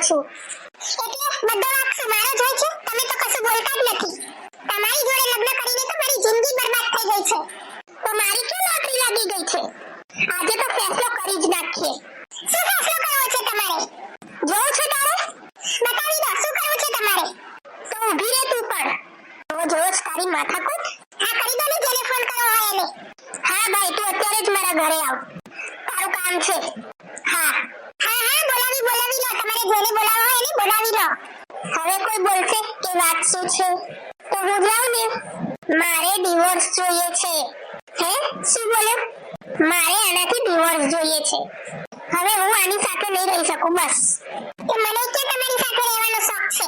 છું. એટલે બધો વાંક મારો જ હોય છે. તમે તો કશું બોલતા જ નથી. તમારી જોડે લગ્ન કરીને તો મારી જિંદગી બરબાદ થઈ ગઈ છે. તો મારી ક્યાં નોકરી લાગી ગઈ છે? આજે તો ફેસલો કરી જ નાખીએ. શું ફેસલો કરવો છે તમારે? જોઉં છું તારે? બતાવી દો શું કરવું છે તમારે? તો ઊભી રહે તું પણ. તો જોઉં તારી માથાકૂટ. હા કરી દો ને જેને ફોન કરવો હોય એને. હા ભાઈ તું અત્યારે જ મારા ઘરે આવ. તારું કામ છે. હા હા હા બોલાવી લો. તમારે જેને બોલાવો હોય એને બોલાવી લો. હવે કોઈ બોલશે કે વાત શું છે? તો હું જાઉં ને. મારે ડિવોર્સ જોઈએ છે. હે શું બોલ્યો? મારે આનાથી ડિવોર્સ જોઈએ છે. હવે હું આની સાથે નહીં રહી શકું બસ. કે મને કે તમારી સાથે રહેવાનો શોખ છે.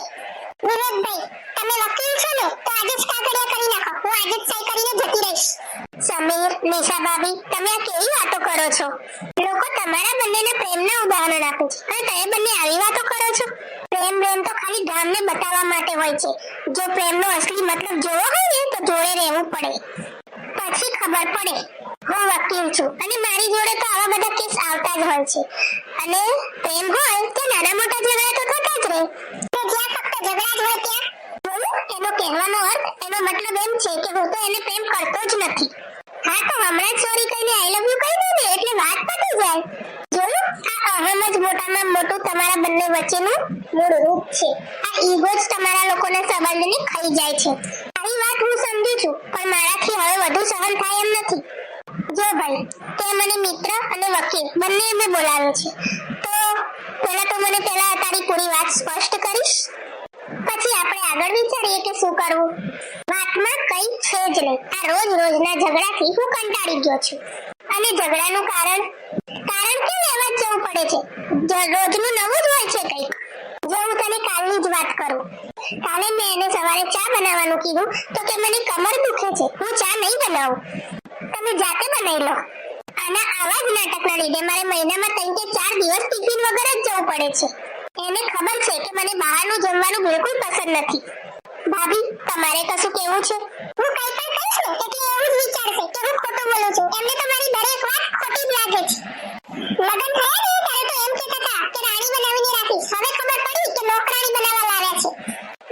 વિનોદભાઈ તમે વકીલ છો ને તો આજે જ કાગળિયા કરી નાખો. હું આજે જ સહી કરીને જતી રહીશ. સમીર નિશા ભાભી તમે આ કેવી વાતો કરો છો? લોકો તમારા બંનેના પ્રેમના ઉદાહરણ આપે છે અને તમે બંને આવી વાતો કરો છો? પ્રેમ તો ખાલી ગામને બતાવવા માટે હોય છે. જો પ્રેમનો અસલી મતલબ જોવો હોય ને તો જોડે રહેવું પડે. પછી ખબર પડે. હું વકીલ છું અને મારી જોડે તો આવા બધા કેસ આવતા જ હોય છે. અને પ્રેમ હોય તો નાના મોટા ઝઘડા તો થતા જ રહે. તો જ્યાં ફક્ત ઝઘડા જ હોય ત્યાં એનો કહેવાનો અર્થ એનો મતલબ એમ છે કે હું તો એને પ્રેમ કરતો જ નથી. હા તો હમણાં જ સોરી કહીને આઈ લવ યુ કહી દે ને એટલે વાત પતી જાય. જોયું આ અહમ જ મોટામાં મોટું તમારા બંને વચ્ચેનું મૂળ રૂપ છે. આ ઈગો જ તમારા લોકોના સંબંધને ખાઈ જાય છે. આવી વાત હું સમજુ છું પણ મારાથી હવે વધુ સહન થાય એમ નથી. જો ભાઈ તે મને મિત્ર અને વકીલ બંને મેં બોલાવ્યો છે તો મને તારી પૂરી વાત સ્પષ્ટ કરીશ. પછી આપણે આગળ વિચારીએ કે શું કરવું. વાતમાં કઈ છે જ નહીં. આ રોજના ઝઘડાથી હું કંટાળી ગયો છું. અને ઝઘડાનું કારણ કે લેવા જ જવું પડે છે. રોજનું નવું જ હોય છે કંઈક. જો હું તને કાલની જ વાત કરું. કાલે મેં એને સવારે ચા બનાવવાનું કીધું તો કે મને કમર દુખે છે હું ચા નહીં બનાવું. તમે જાતે બનાવી લો. આના આવા જ નાટકના લીધે મારે મહિનામાં 3 કે 4 દિવસ ટિફિન વગર જ જવું પડે છે. એને ખબર છે કે મને બહારનું જમવાનું બિલકુલ પસંદ નથી. ભાભી તમારે કશું કેવું છે? હું કઈ પણ કહીશ ને એટલે એવું જ વિચારશે કે હું ખોટું બોલું છું. એમને તો મારી દરેક વાત ખોટી જ લાગે છે. લગન થયા ને ત્યારે તો એમ કહેતા હતા કે રાણી બનાવીને રાખીશ. હવે ખબર પડી કે નોકરાણી બનાવવા લાવ્યા છે.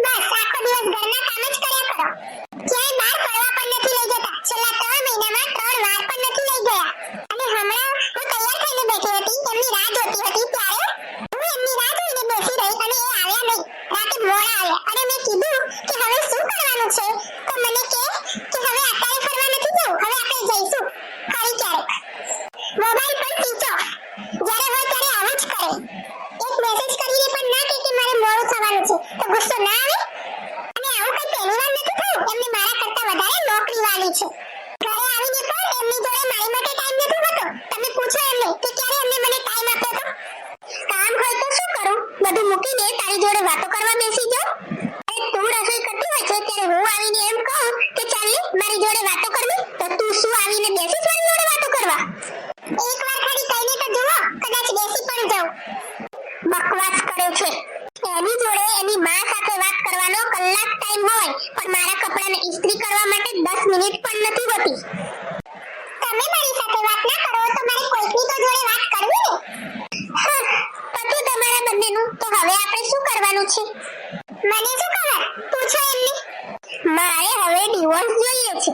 બસ આખો દિવસ ઘરના કામ જ કર્યા કરો. ક્યાંય બહાર ફરવા પણ નથી લઈ જતા. છેલ્લા 3 મહિનામાં 3 વાર પણ નથી લઈ ગયા. અને હમણાં હું તૈયાર થઈને બેઠી હતી એમની રાહ જોતી હતી ત્યારે હું એમની રાહ જોઈને બેસી રહી અને એ આવ્યા નહીં. રાતે મોડા આવ્યા અને મેં કીધું કે હવે શું કરવાનું છે? તો મને કે હવે અત્યારે ફરવા નથી જવું. હવે આપણે જઈશું ફરી ક્યારેક. મોબાઈલ પણ ટીચો. જ્યારે હોય ત્યારે આવું જ કરે. એક મેસેજ કરીને પણ ના કે મારે મોડું થવાનું છે તો ગુસ્સો ના આવે? અને આવું કઈ પહેલી વાર નથી થયું. એમને મારા કરતા વધારે નોકરી વાળી છે. ઘરે આવીને પણ એમની જોડે મારી માટે ટાઈમ નથી હોતો. તમે પૂછો એમને કે ક્યારે એમને મને ટાઈમ આપ્યો તો? કામ હોય તો શું કરું? બધું મૂકીને તારી જોડે વાતો કરવા બેસી જાઉં? અને તું રસોઈ કરતી હોય છે ત્યારે હું આવીને એમ કહું કે ચાલ ને મારી જોડે વાતો કરવી તો તું શું આવીને બેસીસ મારી જોડે વાતો કરવા? એક વાર ખાલી કહીને તો જુઓ કદાચ બેસી પણ જાઉં. બકવાસ કરે છે. એની જોડે એની માં સાથે વાત કરવાનો કલાક ટાઈમ હોય પણ મારા કપડાને ઇસ્ત્રી કરવા માટે 10 મિનિટ પણ નથી હોતી. તમે મારી સાથે વાત ના કરો તો મારે કોઈકની તો જોડે વાત કરવી ને. પતિ તમારા બંનેનું તો હવે આપણે શું કરવાનું છે? મને શું ખબર? પૂછો એમને. મારે હવે ડિવોર્સ જોઈએ છે.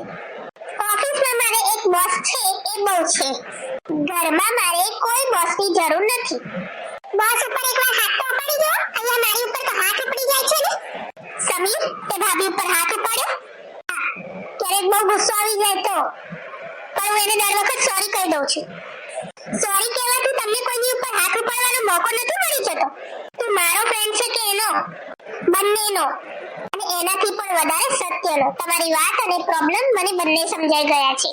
ઓફિસમાં મારે એક બોસ છે એ બહુ છે. ઘરમાં મારે કોઈ બોસની જરૂર નથી. બોસ ઉપર એકવાર હાથ તો ઉપાડી દો. અહીંયા મારી ઉપર તો હાથ ઉપડી જાય છે ને. સમીર તે ભાભી ઉપર હાથ ઉપાડ્યો? ક્યારેક બહુ ગુસ્સો આવી જાય તો પણ હું એને દર વખત સોરી કહી દઉં છું. સોરી કહેવાથી તમને કોઈની ઉપર હાથ ઉપાડવાનો મોકો નથી મળી જતો. તું મારો ફ્રેન્ડ છે કે એનો? બંનેનો. અને એનાથી પણ વધારે સત્યનો. તમારી વાત અને પ્રોબ્લેમ મને બંને સમજાઈ ગયા છે.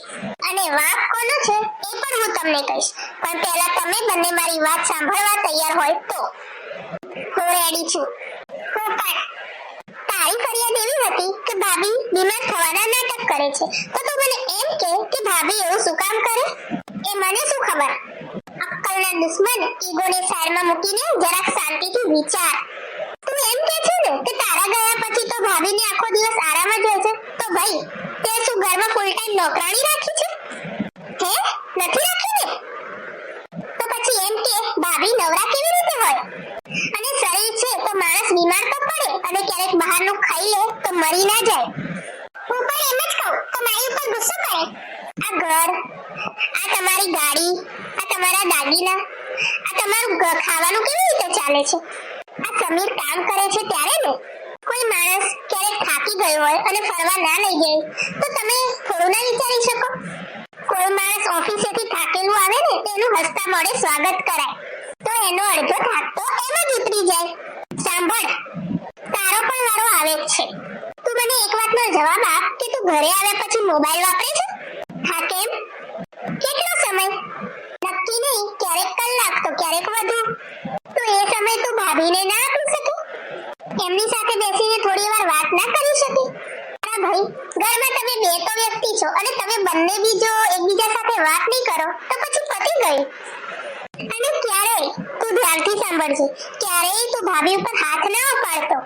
અને વાંક કોનો છે એ પણ હું તમને કહીશ. પણ પહેલા તમે બંને મારી વાત સાંભળવા તૈયાર હોય તો. હું રેડી છું. હું પણ. તારી ફરિયાદ એવી હતી કે ભાભી બીમાર થવાના નાટક કરે છે તો તું મને એમ કે ભાભી એવું શું કામ કરે? એ મને શું ખબર? અક્કલના દુશ્મન ઈગોને સાઈડમાં મૂકીને જરાક શાંતિથી વિચાર. તું એમ કહે છે ને કે તારા ગયા પછી તો ભાભીને આખો દિવસ આરામ જ હોય છે તો ભાઈ તે શું ઘરમાં ફૂલ ટાઈમ નોકરાણી રાખી છે? હે નથી રાખી ને? તો પછી એમ કે ભાભી નવરા કેવી રીતે હોય? અને શરીર ક્યારેક બહારનું ખાઈ લે તો મરી ના જાય. હું પણ એમ જ કહું તો મારી ઉપર ગુસ્સો કરે. આ ઘર, આ તમારી ગાડી, આ તમારા દાગીના, આ તમારું ખાવાનું કેવી રીતે ચાલે છે? આ સમીર કામ કરે છે ત્યારે ને. કોઈ માણસ ક્યારેક થાકી ગયો હોય અને ફરવા ના લઈ જાય તો તમે થોડું ના વિચારી શકો? કોઈ માણસ ઓફિસેથી થાકેલું આવે ને તેનું હસતા મોઢે સ્વાગત કરાય તો એનો અડધો થાક તો એમ જ ઉતરી જાય. સાંભળ, તારો પણ વારો આવે જ છે. તું મને એક વાતનો જવાબ આપ કે તું ઘરે આવ્યા પછી મોબાઈલ વાપરે છે? હા, કેમ? કેટલો સમય? નક્કી નહીં, ક્યારેક કલાક તો ક્યારેક વધુ. તો એ સમય તું ભાભીને ના આપી શકે? એમની સાથે બેસીને થોડી વાર વાત ના કરી શકે? અરે ભાઈ, ઘરમાં તમે બે તો વ્યક્તિ છો અને તમે બંને બી જો એકબીજા સાથે વાત નહીં કરો તો પછી પતી ગઈ. અને ક્યારેય તું ધ્યાનથી સાંભળજે, ક્યારેય તું ભાભી ઉપર હાથ ના ઉપાડતો.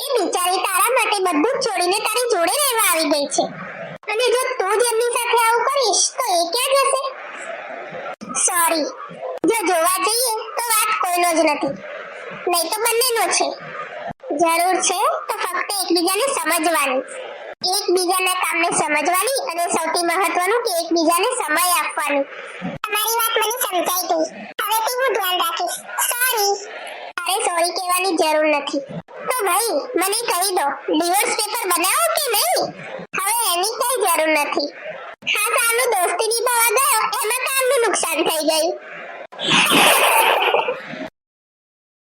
એ બિચારી તારા માટે બધું જ છોડીને તારી જોડે રહેવા આવી ગઈ છે અને જો તું જ એમની સાથે આવું કરીશ તો એ ક્યાં જશે? સોરી, જો જોવા જઈએ તો વાત કોઈનો જ નથી, નહીં તો બંનેનો છે. જરૂર છે તો ફક્ત એકબીજાને સમજવાની, એકબીજાના કામને સમજવાની અને સૌથી મહત્વનું કે એકબીજાને સમય આપવાનો. તમારી વાત મને સમજાઈ ગઈ. હવેથી હું ધ્યાન રાખીશ. સોરી. અરે સોરી કહેવાની જરૂર નથી. તો ભાઈ મને કહી દો, ડિવોર્સ પેપર બનાવો કે નહીં? હવે એની કઈ જરૂર નથી. ખાસ આનું દોસ્તી નિભાવવા ગયો એમાં કામનું નુકસાન થઈ ગયું.